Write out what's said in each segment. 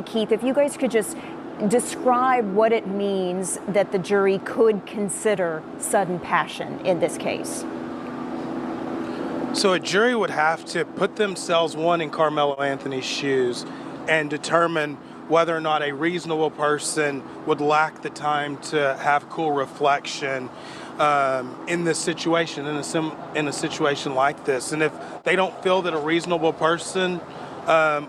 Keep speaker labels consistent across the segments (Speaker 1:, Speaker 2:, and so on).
Speaker 1: Keith, if you guys could just describe what it means that the jury could consider sudden passion in this case.
Speaker 2: So a jury would have to put themselves, one, in Karmelo Anthony's shoes and determine whether or not a reasonable person would lack the time to have cool reflection in this situation, in a situation like this. And if they don't feel that a reasonable person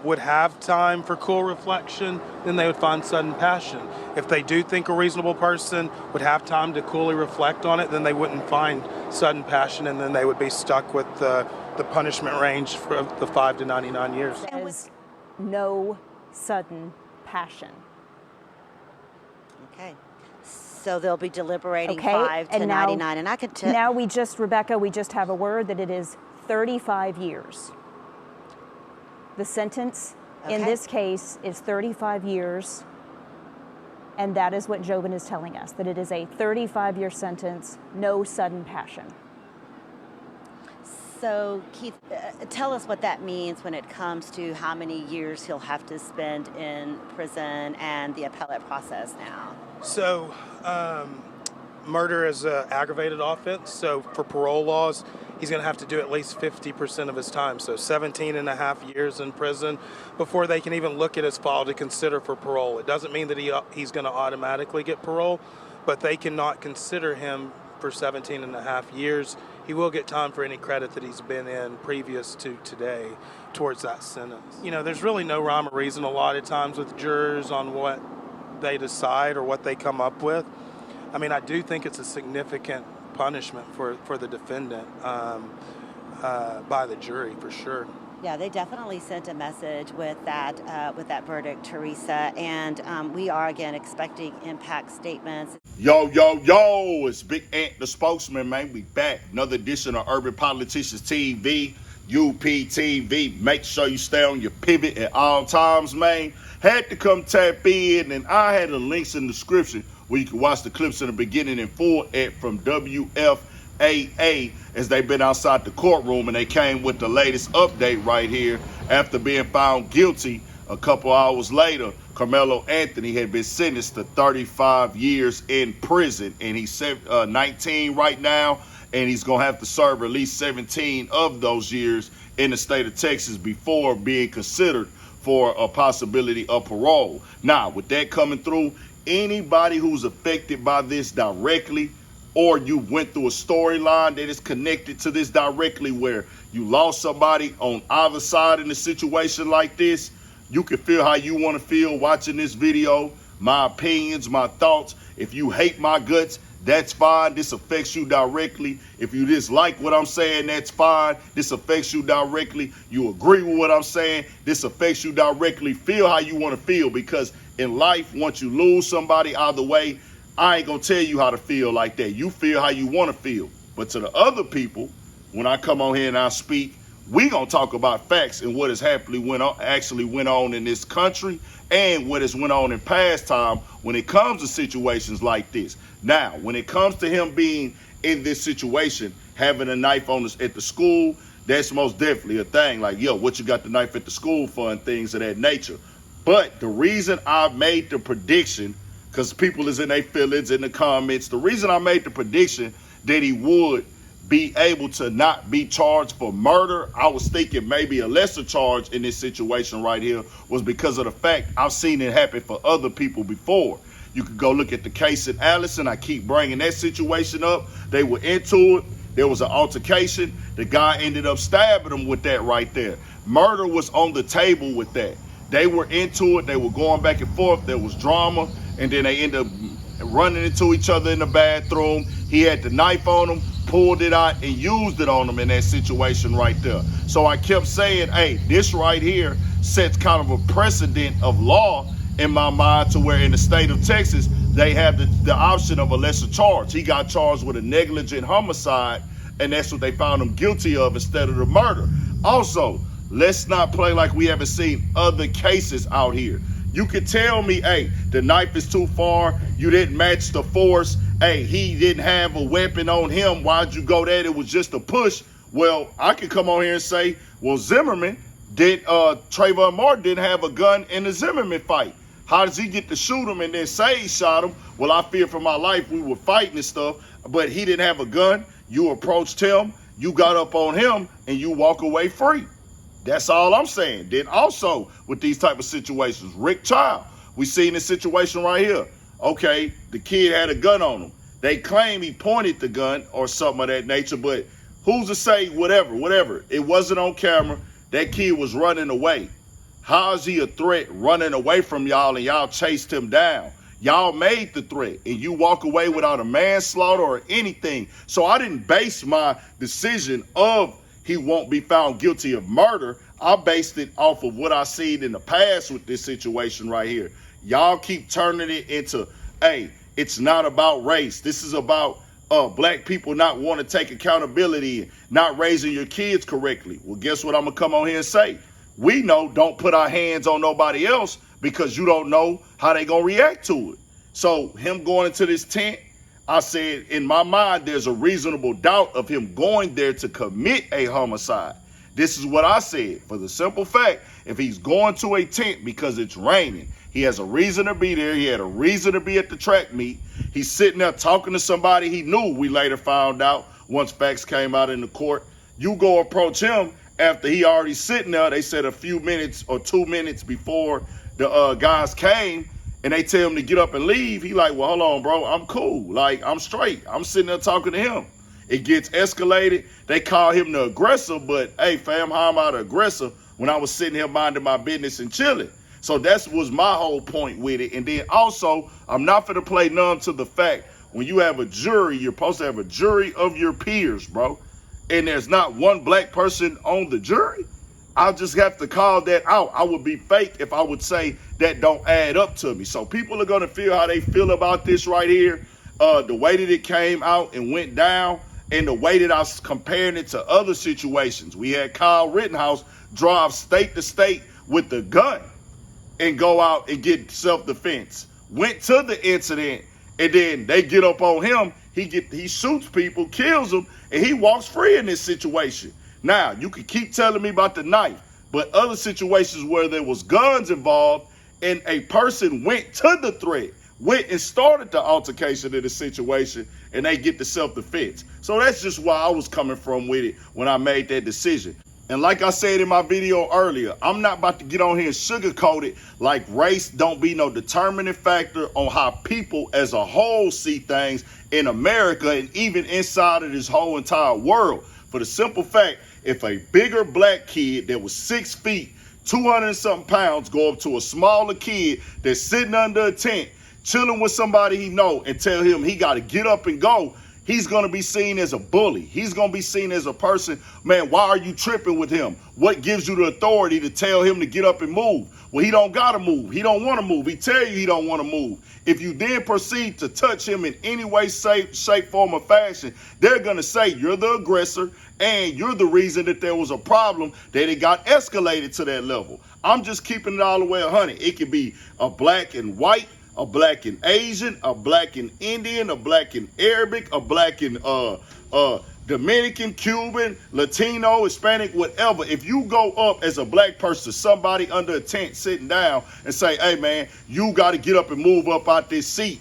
Speaker 2: would have time for cool reflection, then they would find sudden passion. If they do think a reasonable person would have time to coolly reflect on it, then they wouldn't find sudden passion, and then they would be stuck with the punishment range for the 5 to 99 years.
Speaker 1: There's no sudden passion.
Speaker 3: Okay. So they'll be deliberating 5 to 99. And I could tell.
Speaker 1: Now Rebecca, we just have a word that it is 35 years. The sentence in this case is 35 years, and that is what Jobin is telling us, that it is a 35-year sentence, no sudden passion.
Speaker 3: So, Keith, tell us what that means when it comes to how many years he'll have to spend in prison and the appellate process now.
Speaker 2: So, murder is an aggravated offense, so for parole laws, he's going to have to do at least 50% of his time, so 17 and a half years in prison before they can even look at his file to consider for parole. It doesn't mean that he's going to automatically get parole, but they cannot consider him for 17 and a half years. He will get time for any credit that he's been in previous to today towards that sentence. You know, there's really no rhyme or reason a lot of times with jurors on what they decide or what they come up with. I mean, I do think it's a significant punishment for the defendant by the jury, for sure.
Speaker 3: Yeah, they definitely sent a message with that verdict, Teresa, and we are again expecting impact statements.
Speaker 4: Yo, yo, yo, it's Big Ant, the spokesman, man. We back. Another edition of Urban Politicians TV, UPTV. Make sure you stay on your pivot at all times, man. Had to come tap in, and I had the links in the description where you can watch the clips in the beginning in full from WFAA as they've been outside the courtroom, and they came with the latest update right here. After being found guilty a couple hours later, Karmelo Anthony had been sentenced to 35 years in prison, and he's 19 right now, and he's going to have to serve at least 17 of those years in the state of Texas before being considered for a possibility of parole. Now, with that coming through, anybody who's affected by this directly, or you went through a storyline that is connected to this directly where you lost somebody on either side in a situation like this, you can feel how you want to feel watching this video, my opinions, my thoughts. If you hate my guts, that's fine. This affects you directly. If you dislike what I'm saying, that's fine. This affects you directly. You agree with what I'm saying, this affects you directly. Feel how you want to feel, because in life, once you lose somebody either way, I ain't going to tell you how to feel like that. You feel how you want to feel. But to the other people, when I come on here and I speak, we going to talk about facts and what has actually went on in this country and what has went on in past time when it comes to situations like this. Now, when it comes to him being in this situation, having a knife on us at the school, that's most definitely a thing. Like, yo, what you got the knife at the school for and things of that nature. But the reason I made the prediction, because people is in their feelings in the comments, the reason I made the prediction that he would be able to not be charged for murder, I was thinking maybe a lesser charge in this situation right here, was because of the fact I've seen it happen for other people before. You could go look at the case in Allison. I keep bringing that situation up. They were into it. There was an altercation. The guy ended up stabbing him with that right there. Murder was on the table with that. They were into it. They were going back and forth. There was drama. And then they ended up running into each other in the bathroom. He had the knife on him, pulled it out, and used it on him in that situation right there. So I kept saying, hey, this right here sets kind of a precedent of law in my mind, to where in the state of Texas, they have the option of a lesser charge. He got charged with a negligent homicide, and that's what they found him guilty of instead of the murder. Also, let's not play like we haven't seen other cases out here. You could tell me, hey, the knife is too far, you didn't match the force, hey, he didn't have a weapon on him, why'd you go there? It was just a push. Well, I could come on here and say, well, Zimmerman Trayvon Martin didn't have a gun in the Zimmerman fight. How does he get to shoot him and then say he shot him? Well, I fear for my life. We were fighting and stuff, but he didn't have a gun. You approached him, you got up on him, and you walk away free. That's all I'm saying. Then also with these type of situations, Rick Child, we seen this situation right here. Okay, the kid had a gun on him. They claim he pointed the gun or something of that nature, but who's to say whatever? It wasn't on camera. That kid was running away. How is he a threat running away from y'all and y'all chased him down? Y'all made the threat and you walk away without a manslaughter or anything. So I didn't base my decision of he won't be found guilty of murder. I based it off of what I seen in the past with this situation right here. Y'all keep turning it into, hey, it's not about race. This is about black people not want to take accountability and not raising your kids correctly. Well, guess what I'm going to come on here and say? We know don't put our hands on nobody else because you don't know how they going to react to it. So him going into this tent, I said, in my mind, there's a reasonable doubt of him going there to commit a homicide. This is what I said. For the simple fact, if he's going to a tent because it's raining, he has a reason to be there. He had a reason to be at the track meet. He's sitting there talking to somebody he knew, we later found out once facts came out in the court. You go approach him after he already sitting there. They said a few minutes or 2 minutes before the guys came, and they tell him to get up and leave. He like, well, hold on, bro. I'm cool. Like, I'm straight. I'm sitting there talking to him. It gets escalated. They call him the aggressor, but hey, fam, how am I the aggressor when I was sitting here minding my business and chilling? So that was my whole point with it. And then also, I'm not going to play numb to the fact when you have a jury, you're supposed to have a jury of your peers, bro. And there's not one black person on the jury. I'll just have to call that out. I would be fake if I would say that don't add up to me. So people are going to feel how they feel about this right here. The way that it came out and went down and the way that I was comparing it to other situations. We had Kyle Rittenhouse drive state to state with the gun and go out and get self-defense. Went to the incident, and then they get up on him. He shoots people, kills them, and he walks free in this situation. Now, you can keep telling me about the knife, but other situations where there was guns involved and a person went to the threat, went and started the altercation in the situation, and they get the self-defense. So that's just why I was coming from with it when I made that decision. And like I said in my video earlier, I'm not about to get on here and sugarcoat it like race don't be no determining factor on how people as a whole see things in America and even inside of this whole entire world. For the simple fact, if a bigger black kid that was 6 feet, 200 and something pounds go up to a smaller kid that's sitting under a tent, chilling with somebody he know and tell him he got to get up and go, he's going to be seen as a bully. He's going to be seen as a person, man, why are you tripping with him? What gives you the authority to tell him to get up and move? Well, he don't got to move. He don't want to move. He tell you he don't want to move. If you then proceed to touch him in any way, shape, form, or fashion, they're going to say you're the aggressor and you're the reason that there was a problem, that it got escalated to that level. I'm just keeping it all the way 100. It could be a black and white, a black and Asian, a black and Indian, a black and Arabic, a black and Dominican, Cuban, Latino, Hispanic, whatever. If you go up as a black person, somebody under a tent sitting down and say, hey man, you got to get up and move up out this seat.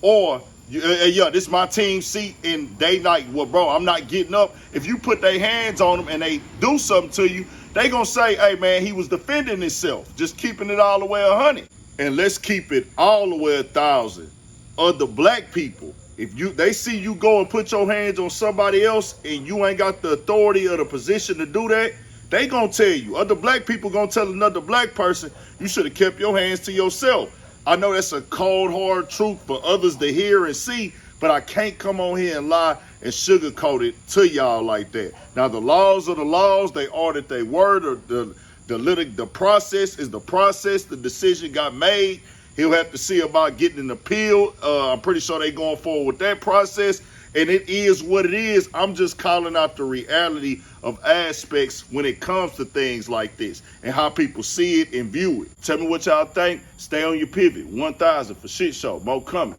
Speaker 4: Or, yeah, this is my team seat, and they like, well, bro, I'm not getting up. If you put their hands on them and they do something to you, they gonna say, hey man, he was defending himself. Just keeping it all the way 100. And let's keep it all the way 1,000. Other black people, if they see you go and put your hands on somebody else and you ain't got the authority or the position to do that, they gonna tell you. Other black people gonna tell another black person, you should have kept your hands to yourself. I know that's a cold, hard truth for others to hear and see, but I can't come on here and lie and sugarcoat it to y'all like that. Now, the laws are the laws. They are that they were. The process is the process. The decision got made. He'll have to see about getting an appeal. I'm pretty sure they're going forward with that process. And it is what it is. I'm just calling out the reality of aspects when it comes to things like this and how people see it and view it. Tell me what y'all think. Stay on your pivot. 1,000 for shit show. More coming.